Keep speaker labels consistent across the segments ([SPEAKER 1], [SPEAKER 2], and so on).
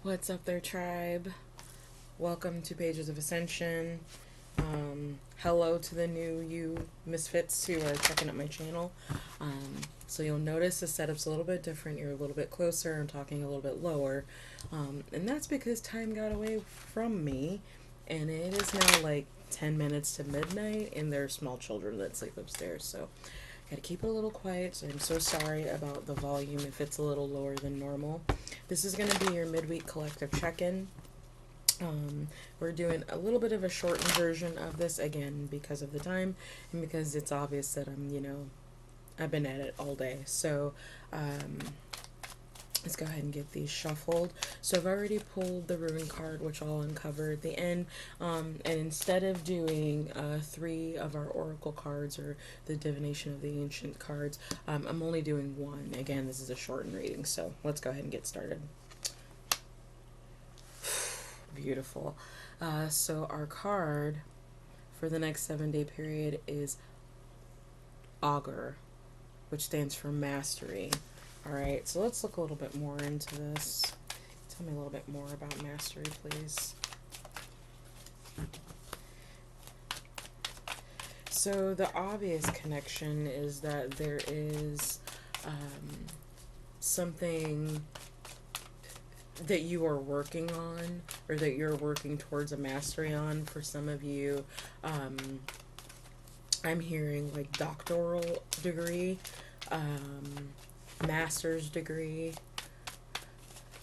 [SPEAKER 1] What's up there, tribe? Welcome to Pages of Ascension. Hello to the new you misfits who are checking out my channel. So you'll notice the setup's a little bit different. You're a little bit closer. I'm talking a little bit lower. And that's because time got away from me. And it is now like 10 minutes to midnight, and there are small children that sleep upstairs. So gotta keep it a little quiet. So I'm so sorry about the volume if it's a little lower than normal. This is going to be your midweek collective check-in. We're doing a little bit of a shortened version of this, again, because of the time and because it's obvious that I've been at it all day. So, let's go ahead and get these shuffled. So I've already pulled the ruin card, which I'll uncover at the end. And instead of doing 3 of our oracle cards or the divination of the ancient cards, I'm only doing 1. Again, this is a shortened reading, so let's go ahead and get started. Beautiful. So our card for the next 7-day period is Augur, which stands for mastery. Alright, so let's look a little bit more into this. Tell me a little bit more about mastery, please. So the obvious connection is that there is something that you are working on, or that you're working towards a mastery on. For some of you, I'm hearing like doctoral degree, master's degree.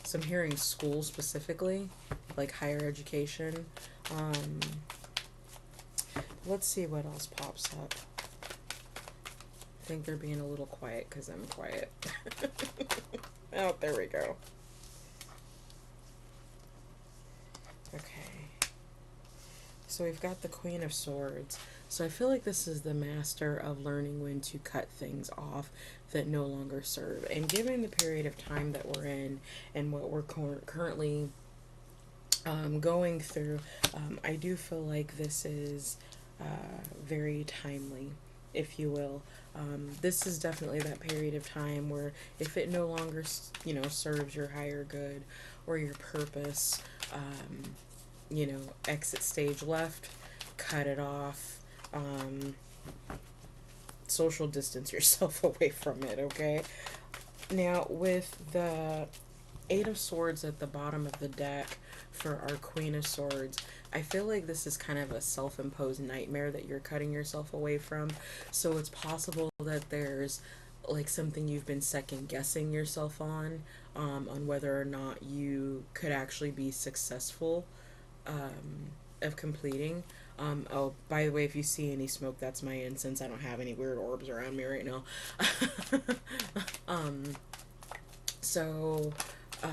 [SPEAKER 1] So I'm hearing school specifically, like higher education. Let's see what else pops up. I think they're being a little quiet because I'm quiet. Oh, there we go. Okay. So we've got the Queen of Swords. So I feel like this is the master of learning when to cut things off that no longer serve. And given the period of time that we're in and what we're currently going through, I do feel like this is very timely, if you will. This is definitely that period of time where if it no longer, serves your higher good or your purpose, exit stage left, cut it off, social distance yourself away from it, okay? Now, with the 8 of Swords at the bottom of the deck for our Queen of Swords, I feel like this is kind of a self-imposed nightmare that you're cutting yourself away from. So it's possible that there's like something you've been second guessing yourself on whether or not you could actually be successful of completing. Oh, by the way, if you see any smoke, that's my incense. I don't have any weird orbs around me right now. So, yeah,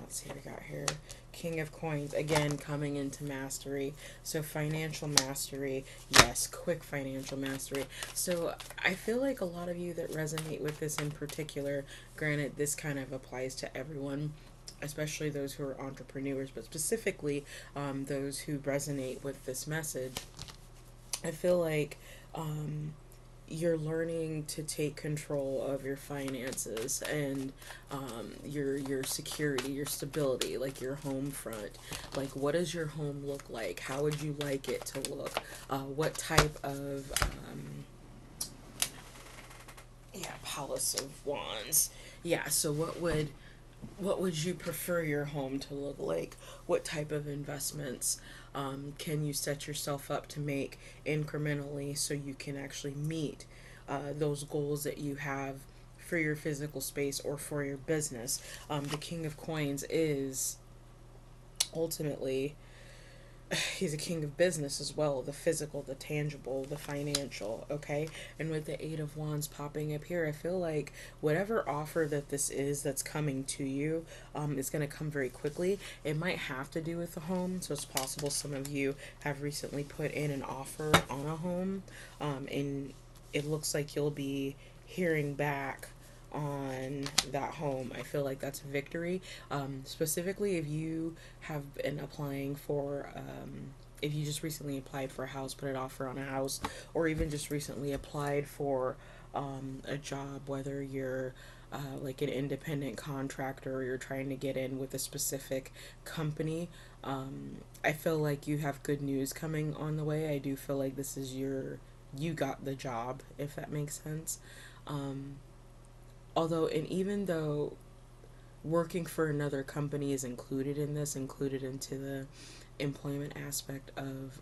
[SPEAKER 1] let's see what we got here. King of Coins, again, coming into mastery. So financial mastery, yes, quick financial mastery. So I feel like a lot of you that resonate with this in particular, granted, this kind of applies to everyone, especially those who are entrepreneurs, but specifically those who resonate with this message. I feel like you're learning to take control of your finances and your security, your stability, like your home front. Like, what does your home look like? How would you like it to look? What type of Palace of Wands. Yeah, so what would you prefer your home to look like? What type of investments can you set yourself up to make incrementally so you can actually meet those goals that you have for your physical space or for your business? The King of Coins is ultimately, he's a king of business as well, the physical, the tangible, the financial, okay? And with the 8 of Wands popping up here, I feel like whatever offer that this is that's coming to you is going to come very quickly. It might have to do with the home, so it's possible some of you have recently put in an offer on a home, and it looks like you'll be hearing back on that home. I feel like that's a victory. Specifically, if you have been applying for, if you just recently applied for a house, put an offer on a house, or even just recently applied for a job, whether you're like an independent contractor, or you're trying to get in with a specific company, I feel like you have good news coming on the way. I do feel like this is you got the job, if that makes sense. Um, Although, and even though working for another company is included in this, included into the employment aspect of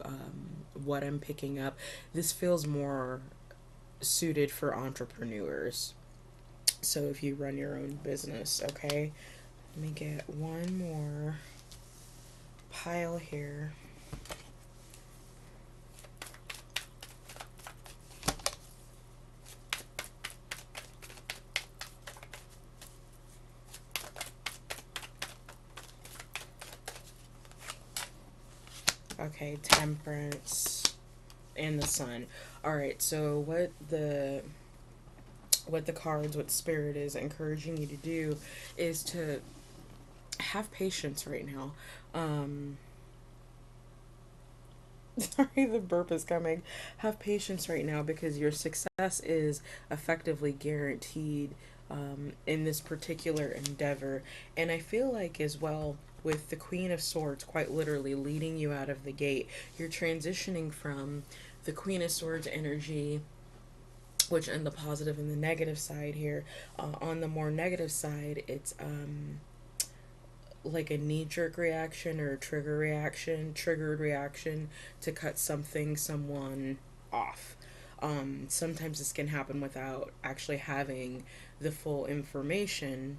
[SPEAKER 1] what I'm picking up, this feels more suited for entrepreneurs. So if you run your own business, okay? Let me get one more pile here. Okay, Temperance and the Sun. All right, so what the cards, what Spirit is encouraging you to do is to have patience right now. Sorry, the burp is coming. Have patience right now because your success is effectively guaranteed in this particular endeavor. And I feel like, as well, with the Queen of Swords quite literally leading you out of the gate, you're transitioning from the Queen of Swords energy, which in the positive and the negative side here. On the more negative side, it's like a knee-jerk reaction or a triggered reaction to cut someone off. Sometimes this can happen without actually having the full information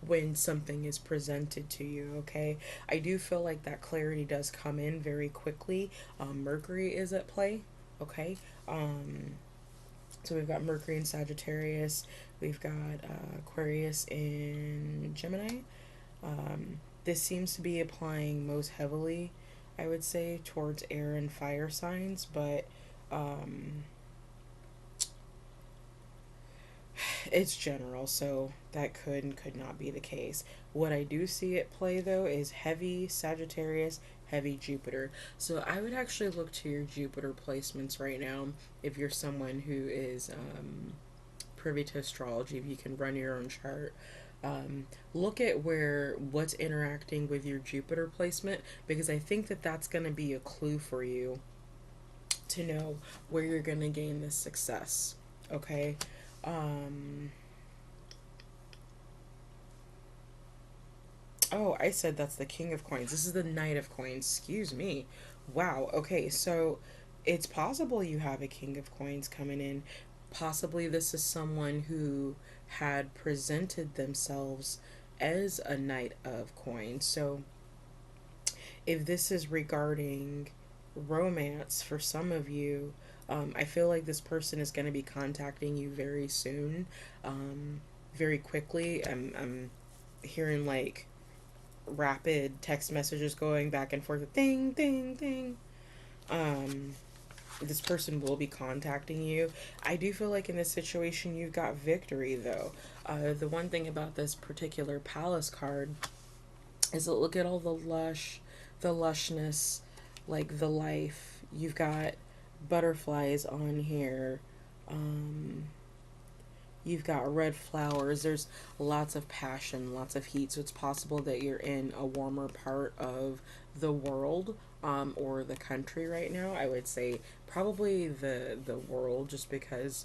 [SPEAKER 1] when something is presented to you, okay? I do feel like that clarity does come in very quickly. Mercury is at play, okay? So we've got Mercury in Sagittarius, we've got Aquarius in Gemini. This seems to be applying most heavily, I would say, towards air and fire signs, but it's general, so that could and could not be the case. What I do see at play, though, is heavy Sagittarius, heavy Jupiter. So I would actually look to your Jupiter placements right now if you're someone who is privy to astrology, if you can run your own chart. Look at what's interacting with your Jupiter placement, because I think that that's going to be a clue for you to know where you're going to gain this success. Okay. Oh, I said that's the King of Coins. This is the Knight of Coins. Excuse me. Wow. Okay, so it's possible you have a King of Coins coming in. Possibly this is someone who had presented themselves as a Knight of Coins. So if this is regarding romance for some of you, I feel like this person is going to be contacting you very soon, very quickly. I'm hearing like rapid text messages going back and forth. Ding, ding, ding. Um, this person will be contacting you. I do feel like in this situation you've got victory, though. The one thing about this particular Palace card is that look at all the lushness, like the life. You've got butterflies on here. Um, you've got red flowers. There's lots of passion, lots of heat. So it's possible that you're in a warmer part of the world, or the country right now. I would say probably the world, just because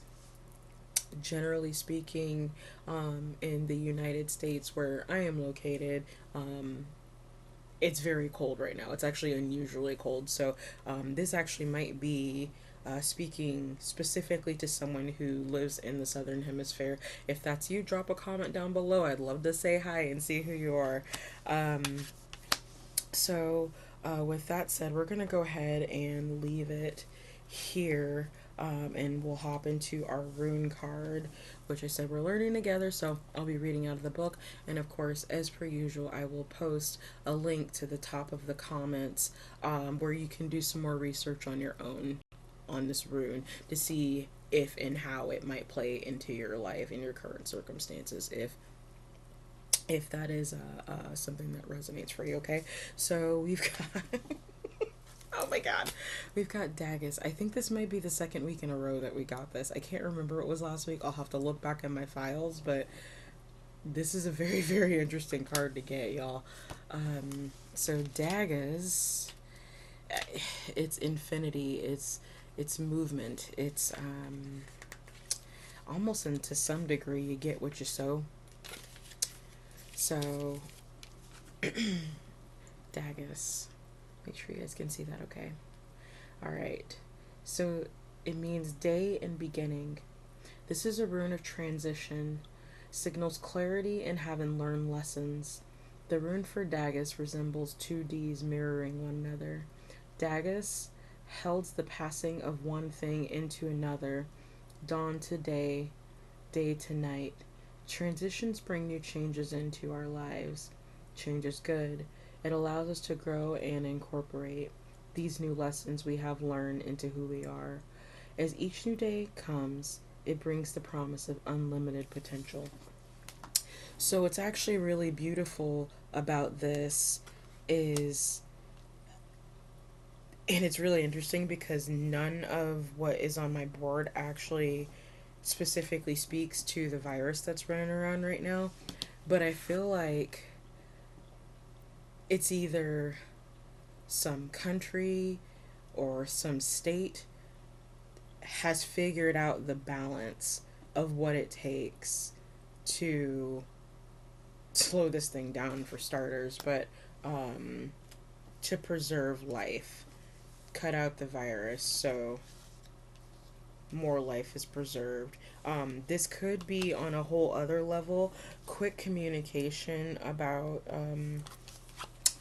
[SPEAKER 1] generally speaking, in the United States where I am located, it's very cold right now. It's actually unusually cold. So this actually might be speaking specifically to someone who lives in the Southern Hemisphere. If that's you, drop a comment down below. I'd love to say hi and see who you are. Um, with that said, we're going to go ahead and leave it here. And we'll hop into our rune card, which I said we're learning together, so I'll be reading out of the book. And of course, as per usual, I will post a link to the top of the comments, where you can do some more research on your own on this rune to see if and how it might play into your life and your current circumstances, if that is something that resonates for you. Okay, so we've got Oh my god. We've got daggers. I think this might be the second week in a row that we got this. I can't remember what was last week. I'll have to look back in my files, but this is a very, very interesting card to get, y'all. So daggers, it's infinity, it's movement, it's almost, and to some degree you get what you sow. So daggers. Make sure you guys can see that okay. Alright. So it means day and beginning. This is a rune of transition. Signals clarity and having learned lessons. The rune for Dagus resembles two Ds mirroring one another. Dagus heralds the passing of one thing into another, dawn to day, day to night. Transitions bring new changes into our lives. Change is good. It allows us to grow and incorporate these new lessons we have learned into who we are. As each new day comes, it brings the promise of unlimited potential. So what's actually really beautiful about this is, and it's really interesting because none of what is on my board actually specifically speaks to the virus that's running around right now, but I feel like it's either some country or some state has figured out the balance of what it takes to slow this thing down, for starters, but to preserve life, cut out the virus so more life is preserved. This could be on a whole other level, quick communication about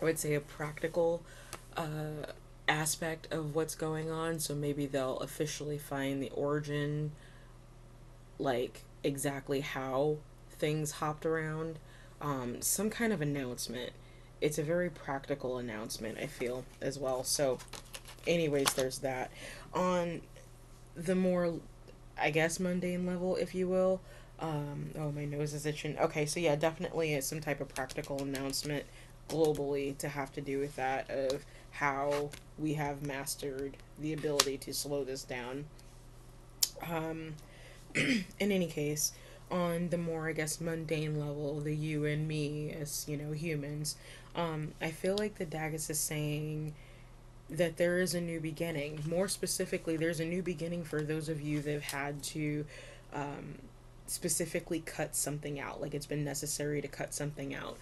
[SPEAKER 1] I would say a practical aspect of what's going on. So maybe they'll officially find the origin, like exactly how things hopped around. Some kind of announcement. It's a very practical announcement, I feel, as well. So, anyways, there's that. On the more, I guess, mundane level, if you will. Oh, my nose is itching. Okay, so yeah, definitely some type of practical announcement globally to have to do with that, of how we have mastered the ability to slow this down. In any case, on the more, I guess, mundane level, the you and me as, humans, I feel like the Dagus is saying that there is a new beginning. More specifically, there's a new beginning for those of you that have had to specifically cut something out, like it's been necessary to cut something out.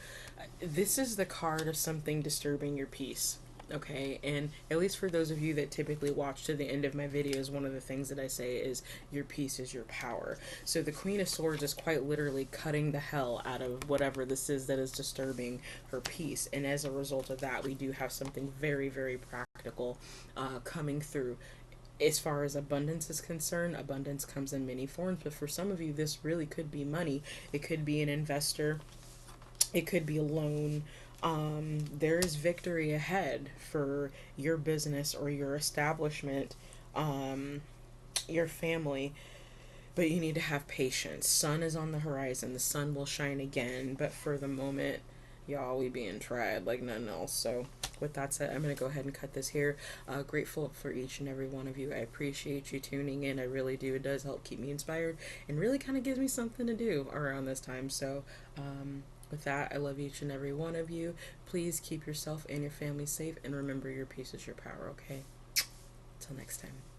[SPEAKER 1] This is the card of something disturbing your peace. Okay, and at least for those of you that typically watch to the end of my videos, one of the things that I say is your peace is your power. So the Queen of Swords is quite literally cutting the hell out of whatever this is that is disturbing her peace, and as a result of that, we do have something very, very practical coming through. As far as abundance is concerned, abundance comes in many forms, but for some of you, this really could be money. It could be an investor. It could be a loan. There is victory ahead for your business or your establishment, your family, but you need to have patience. Sun is on the horizon. The sun will shine again, but for the moment, y'all, we being tried like nothing else. So with that said, I'm going to go ahead and cut this here. Grateful for each and every one of you. I appreciate you tuning in. I really do. It does help keep me inspired and really kind of gives me something to do around this time. So, with that, I love each and every one of you. Please keep yourself and your family safe, and remember, your peace is your power, okay? Till next time.